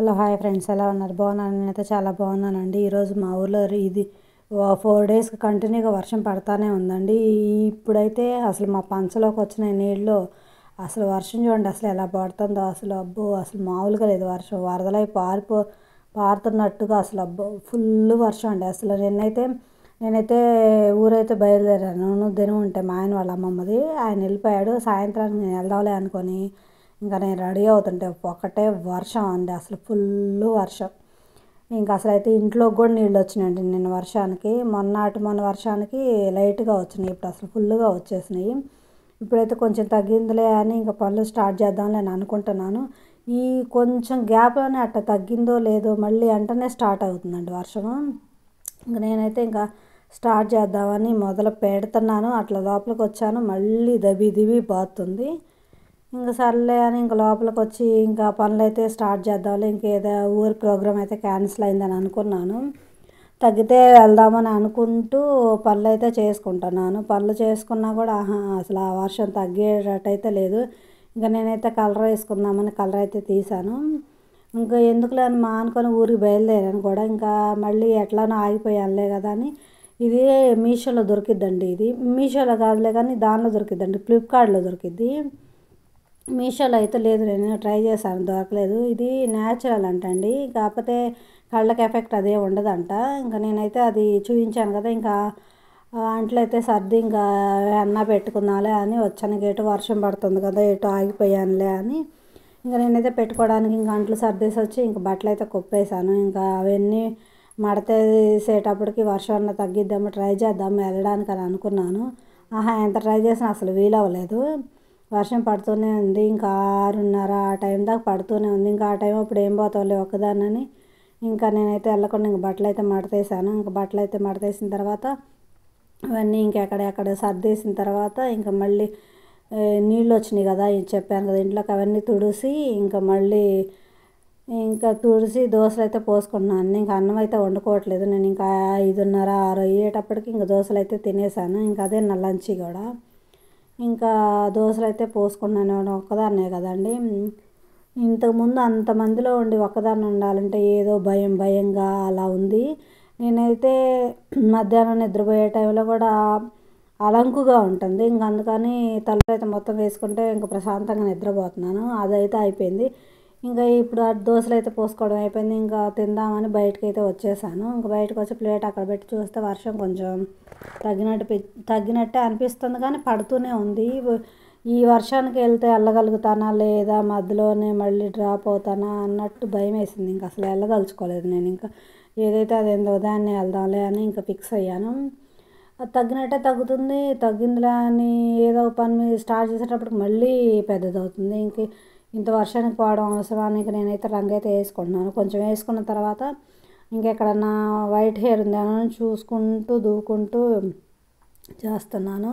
Hello hi friends, ఎలా ఉన్నారు? బాగున్నాను. నేనైతే చాలా బాగున్నానండి. ఈరోజు మా ఊర్లో ఇది 4 డేస్కి కంటిన్యూగా వర్షం పడతానే ఉందండి. ఇప్పుడైతే అసలు మా పంచలోకి వచ్చిన నీళ్ళు, అసలు వర్షం చూడండి అసలు ఎలా పడుతుందో. అసలు అబ్బో, అసలు మామూలుగా లేదు వర్షం. వరదలై పారుతున్నట్టుగా అసలు అబ్బో ఫుల్ వర్షం అండి. అసలు నేనైతే ఊరైతే బయలుదేరాను. దినం ఉంటే మా ఆయన వాళ్ళ అమ్మమ్మది, ఆయన వెళ్ళిపోయాడు. సాయంత్రానికి నేను వెళ్దాంలే అనుకొని ఇంకా నేను రెడీ అవుతుంటే ఒకటే వర్షం అండి. అసలు ఫుల్ వర్షం. ఇంకా అసలు అయితే ఇంట్లోకి కూడా నీళ్ళు వచ్చినాయండి నిన్న వర్షానికి. మొన్న వర్షానికి లైట్గా వచ్చినాయి, ఇప్పుడు అసలు ఫుల్గా వచ్చేసినాయి. ఇప్పుడైతే కొంచెం తగ్గిందిలే అని ఇంకా పనులు స్టార్ట్ చేద్దాంలే అని అనుకుంటున్నాను. ఈ కొంచెం గ్యాప్లోనే అట్లా తగ్గిందో లేదో మళ్ళీ వెంటనే స్టార్ట్ అవుతుందండి వర్షము. ఇంకా నేనైతే ఇంకా స్టార్ట్ చేద్దామని మొదలు పెడుతున్నాను. అట్లా లోపలికి వచ్చాను, మళ్ళీ దబి బాతుంది. ఇంకా సర్లే అని ఇంకా లోపలికి వచ్చి ఇంకా పనులు అయితే స్టార్ట్ చేద్దాంలే, ఇంకేదో ఊరి ప్రోగ్రామ్ అయితే క్యాన్సిల్ అయిందని అనుకున్నాను. తగ్గితే వెళ్దామని అనుకుంటూ పనులు అయితే చేసుకుంటున్నాను. పనులు చేసుకున్నా కూడా అసలు ఆ వర్షం తగ్గేటట్టయితే లేదు. ఇంకా నేనైతే కలర్ వేసుకుందామని కలర్ అయితే తీసాను. ఇంకా ఎందుకులే అని అనుకొని ఊరికి బయలుదేరాను కూడా. ఇంకా మళ్ళీ ఎట్లానో ఆగిపోయానులే కదా అని ఇది మీషోలో దొరికిద్దండి. ఇది మీషోలో కాదులే కానీ దానిలో దొరికిద్దండి, ఫ్లిప్కార్ట్లో దొరికిద్ది. మీషోలో అయితే లేదు, నేను ట్రై చేశాను, దొరకలేదు. ఇది న్యాచురల్ అంటండి, కాకపోతే కళ్ళకి ఎఫెక్ట్ అదే ఉండదంట. ఇంకా నేనైతే అది చూపించాను కదా, ఇంకా అంట్లో అయితే సర్ది ఇంకా అన్న పెట్టుకుందాంలే అని వచ్చాను. ఎటు వర్షం పడుతుంది కదా, ఎటు ఆగిపోయానులే అని ఇంకా నేనైతే పెట్టుకోవడానికి ఇంకా అంట్లు సర్దేసి వచ్చి ఇంకా బట్టలు అయితే కుప్పేశాను. ఇంకా అవన్నీ మడతేసేటప్పటికి వర్షం అన్న తగ్గిద్దామో ట్రై చేద్దాము వెళ్ళడానికి అని అనుకున్నాను. ఎంత ట్రై చేసినా అసలు వీలవ్వలేదు. వర్షం పడుతూనే ఉంది. ఇంకా 6:30 ఆ టైం దాకా పడుతూనే ఉంది. ఇంకా ఆ టైం అప్పుడు ఏం పోతావులే ఒక్కదాన్నని ఇంకా నేనైతే వెళ్ళకుండా ఇంక బట్టలు అయితే మడతేసాను. ఇంకా బట్టలు అయితే మడతేసిన తర్వాత అవన్నీ ఇంకెక్కడెక్కడ సర్దేసిన తర్వాత ఇంకా మళ్ళీ నీళ్ళు వచ్చినాయి కదా, చెప్పాను కదా ఇంట్లోకి, అవన్నీ తుడిసి ఇంకా దోశలు అయితే పోసుకుంటున్నాను. ఇంకా అన్నం అయితే వండుకోవట్లేదు నేను. ఇంకా 5:30 6 అయ్యేటప్పటికి ఇంకా దోశలు అయితే తినేసాను. ఇంకా అదే నా లంచ్ కూడా. ఇంకా దోశలు అయితే పోసుకున్నాను, ఒక్కదాన్నే కదండి. ఇంతకుముందు అంతమందిలో ఉండి ఒక్కదాన్ని ఉండాలంటే ఏదో భయంగా అలా ఉంది. నేనైతే మధ్యాహ్నం నిద్రపోయే టైంలో కూడా అలంకుగా ఉంటుంది. ఇంక అందుకని తలుపు అయితే మొత్తం వేసుకుంటే ఇంకా ప్రశాంతంగా నిద్రపోతున్నాను. అదైతే అయిపోయింది. ఇంకా ఇప్పుడు దోశలు అయితే పోసుకోవడం అయిపోయింది. ఇంకా తిందామని బయటకు అయితే వచ్చేసాను. ఇంకా బయటకు వచ్చి ప్లేట్ అక్కడ పెట్టి చూస్తే వర్షం కొంచెం తగ్గినట్టే అనిపిస్తుంది, కానీ పడుతూనే ఉంది. ఈ వర్షానికి వెళ్తే వెళ్ళగలుగుతానా లేదా, మధ్యలోనే మళ్ళీ డ్రాప్ అవుతానా అన్నట్టు భయం వేసింది. ఇంకా అసలు వెళ్ళదలుచుకోలేదు నేను. ఇంకా ఏదైతే అదేందో ఉదయాన్నే వెళ్దాంలే అని ఇంకా ఫిక్స్ అయ్యాను. అది తగ్గినట్టే తగ్గిందిలే అని ఏదో పని స్టార్ట్ చేసేటప్పటికి మళ్ళీ పెద్దదవుతుంది. ఇంత వర్షానికి పోవడం అవసరానికి నేనైతే రంగు అయితే వేసుకుంటున్నాను. కొంచెం వేసుకున్న తర్వాత ఇంకెక్కడన్నా వైట్ హెయిర్ ఉందేమో చూసుకుంటూ దూకుంటూ చేస్తున్నాను.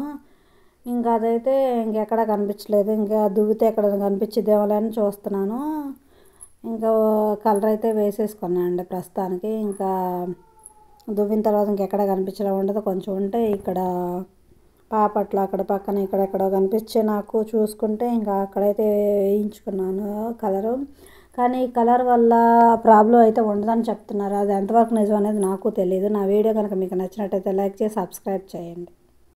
ఇంకా అదైతే ఇంకెక్కడ కనిపించలేదు. ఇంకా దువ్వితే ఎక్కడ కనిపించిద్దేమో అని చూస్తున్నాను. ఇంకా కలర్ అయితే వేసేసుకున్నాను అండి ప్రస్తుతానికి. ఇంకా దువ్విన తర్వాత ఇంకెక్కడ కనిపించడం ఉండదు. కొంచెం ఉంటే ఇక్కడ పాపట్లో అక్కడ పక్కన ఇక్కడెక్కడో కనిపించే నాకు చూసుకుంటే ఇంకా అక్కడైతే వేయించుకున్నాను కలరు. కానీ ఈ కలర్ వల్ల ప్రాబ్లం అయితే ఉండదని చెప్తున్నారు. అది ఎంతవరకు నిజం అనేది నాకు తెలియదు. నా వీడియో కనుక మీకు నచ్చినట్టయితే లైక్ చేసి సబ్స్క్రైబ్ చేయండి.